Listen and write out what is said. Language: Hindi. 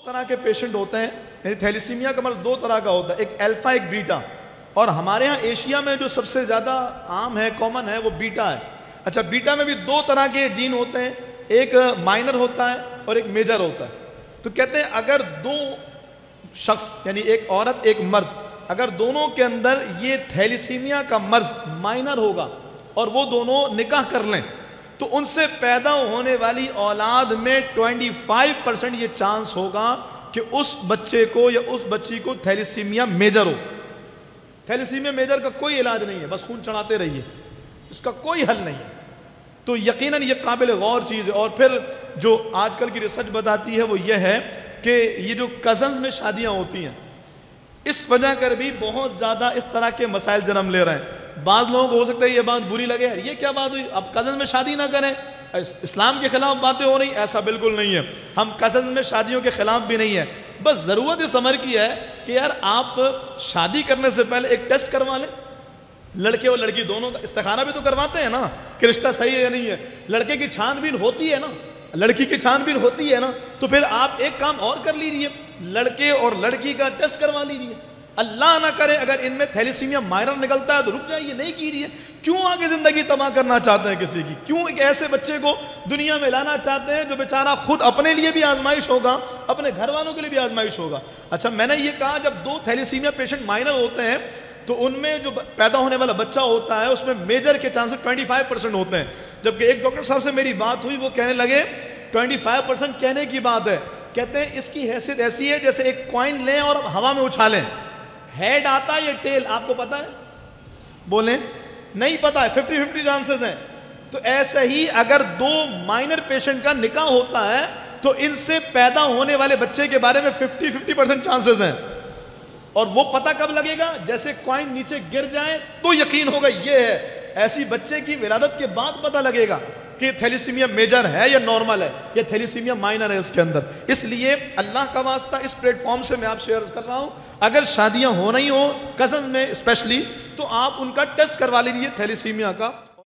तरह के पेशेंट होते हैं, यानी थैलेसीमिया का मर्ज दो तरह का होता है, एक अल्फा एक बीटा। और हमारे यहाँ एशिया में जो सबसे ज़्यादा आम है, कॉमन है, वो बीटा है। अच्छा, बीटा में भी दो तरह के जीन होते हैं, एक माइनर होता है और एक मेजर होता है। तो कहते हैं अगर दो शख्स यानी एक औरत एक मर्द, अगर दोनों के अंदर ये थैलेसीमिया का मर्ज माइनर होगा और वो दोनों निकाह कर लें तो उनसे पैदा होने वाली औलाद में 25% ये चांस होगा कि उस बच्चे को या उस बच्ची को थैलेसीमिया मेजर हो। थैलेसीमिया मेजर का कोई इलाज नहीं है, बस खून चढ़ाते रहिए, इसका कोई हल नहीं है। तो यकीनन ये काबिल गौर चीज़ है। और फिर जो आजकल की रिसर्च बताती है वो ये है कि ये जो कज़न्स में शादियाँ होती हैं, इस वजह कर भी बहुत ज़्यादा इस तरह के मसाइल जन्म ले रहे हैं। बाद लोगों को हो सकता है ये बात बुरी लगे, यार ये क्या बात हुई, अब कज़न में शादी ना करें, इस्लाम के खिलाफ बातें हो रही। ऐसा बिल्कुल नहीं है, हम कज़न में शादियों के खिलाफ भी नहीं है। बस ज़रूरत इस अमर की है कि यार आप शादी करने से पहले एक टेस्ट करवा लें, लड़के और लड़की दोनों का इस्तिखारा भी तो करवाते हैं ना कि रिश्ता सही है या नहीं है। लड़के की छानबीन होती है ना, लड़की की छानबीन होती है ना, तो फिर आप एक काम और कर लीजिए, लड़के और लड़की का टेस्ट करवा लीजिए। अल्लाह ना करे अगर इनमें थैलेसीमिया माइनर निकलता है तो रुक जाइए, नहीं कीजिए। क्यों आगे जिंदगी तबाह करना चाहते हैं किसी की? क्यों एक ऐसे बच्चे को दुनिया में लाना चाहते हैं जो बेचारा खुद अपने लिए भी आजमाइश होगा, अपने घर वालों के लिए भी आजमाइश होगा। अच्छा, मैंने ये कहा जब दो थैलेसीमिया पेशेंट माइनर होते हैं तो उनमें जो पैदा होने वाला बच्चा होता है उसमें मेजर के चांसेस 25% होते हैं। जबकि एक डॉक्टर साहब से मेरी बात हुई, वो कहने लगे 25% कहने की बात है, कहते हैं इसकी हैसियत ऐसी है जैसे एक कॉइन लें और हवा में उछालें, हेड आता है ये टेल, आपको पता है? बोलें नहीं पता है, 50-50 चांसेस हैं। तो ऐसे ही अगर दो माइनर पेशेंट का निकाह होता है तो इनसे पैदा होने वाले बच्चे के बारे में 50-50% चांसेस हैं। और वो पता कब लगेगा? जैसे कॉइन नीचे गिर जाए तो यकीन होगा ये है। ऐसी बच्चे की विलादत के बाद पता लगेगा कि थैलेसीमिया मेजर है या नॉर्मल है या थैलेसीमिया माइनर है इसके अंदर। इसलिए अल्लाह का वास्ता इस प्लेटफॉर्म से मैं आपसे अर्ज कर रहा हूं, अगर शादियां हो रही हो कज़न में स्पेशली, तो आप उनका टेस्ट करवा लीजिए थैलेसीमिया का।